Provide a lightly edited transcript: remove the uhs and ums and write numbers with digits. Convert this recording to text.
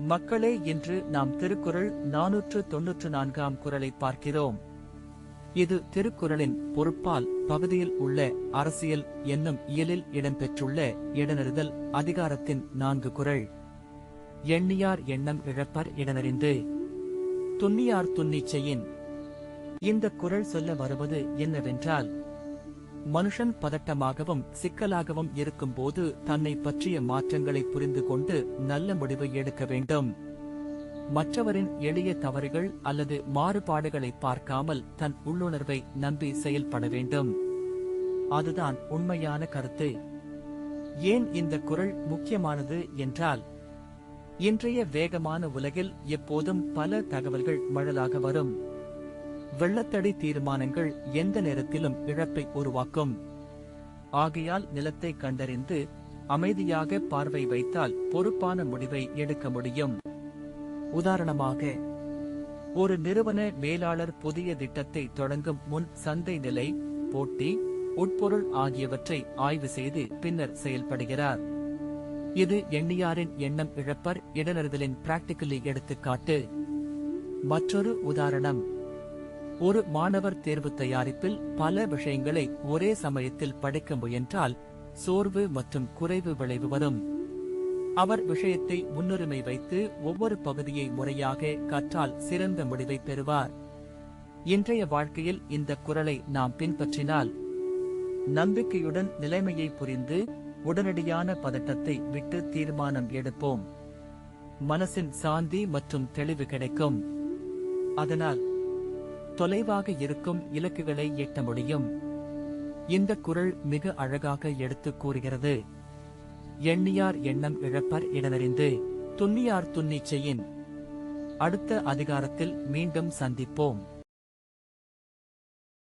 மக்களே, இன்று நாம் திருக்குறள் 494 குறளை பார்க்கிறோம். இது திருக்குறளின் பொருட்பால் பகுதியில் உள்ள அரசியல் என்னும் இயலில் இடம்பெற்றுள்ள இடனறிதல் அதிகாரத்தின் 4 குறள். எண்ணியார் எண்ணம் இழப்பர் இடனறிந்து, துன்னியார் துன்னிச் செய்யின். இந்த குறள் சொல்ல வருவது என்னவென்றால், மனுஷன் பதட்டமாகவும் சிக்கலாகவும் இருக்கும்போது தன்னை பற்றிய மாற்றங்களை புரிந்து கொண்டு நல்ல முடிவை எடுக்க வேண்டும். மற்றவரின் எளிய தவறுகள் அல்லது மாறுபாடுகளை பார்க்காமல் தன் உள்ளுணர்வை நம்பி செயல்பட வேண்டும். அதுதான் உண்மையான கருத்து. ஏன் இந்த குறள் முக்கியமானது என்றால், இன்றைய வேகமான உலகில் எப்போதும் பல தகவல்கள் மழலாக வரும். வெள்ளத்தடி தீர்மானங்கள் எந்த நேரத்திலும் இழப்பை உருவாக்கும். ஆகையால் நிலத்தை கண்டறிந்து அமைதியாக பார்வை வைத்தால் பொறுப்பான முடிவை எடுக்க முடியும். உதாரணமாக, ஒரு நிறுவன மேலாளர் புதிய திட்டத்தை தொடங்கும் முன் சந்தை நிலை, போட்டி, உட்பொருள் ஆகியவற்றை ஆய்வு செய்து பின்னர் செயல்படுகிறார். இது எண்ணியாரின் எண்ணம் இழப்பர் இடனறிதலின் பிராக்டிகலி எடுத்துக்காட்டு. மற்றொரு உதாரணம், ஒரு மாணவர் தேர்வு தயாரிப்பில் பல விஷயங்களை ஒரே சமயத்தில் படிக்க முயன்றால் சோர்வு மற்றும் குறைவு விளைவு வரும். அவர் விஷயத்தை முன்னுரிமை வைத்து ஒவ்வொரு பகுதியை முறையாக கற்றால் சிறந்த முடிவை பெறுவார். இன்றைய வாழ்க்கையில் இந்த குறளை நாம் பின்பற்றினால் நம்பிக்கையுடன் நிலைமையை புரிந்து உடனடியான பதட்டத்தை விட்டு தீர்மானம் எடுப்போம். மனசின் சாந்தி மற்றும் தெளிவு கிடைக்கும். அதனால் தொலைவாக இருக்கும் இலக்குகளை எட்ட முடியும். இந்த குறள் மிக அழகாக எடுத்துக் கூறுகிறது. எண்ணியார் எண்ணம் இழப்பர் இடனறிந்து, துன்னியார் துன்னிச் செய்யின். அடுத்த அதிகாரத்தில் மீண்டும் சந்திப்போம்.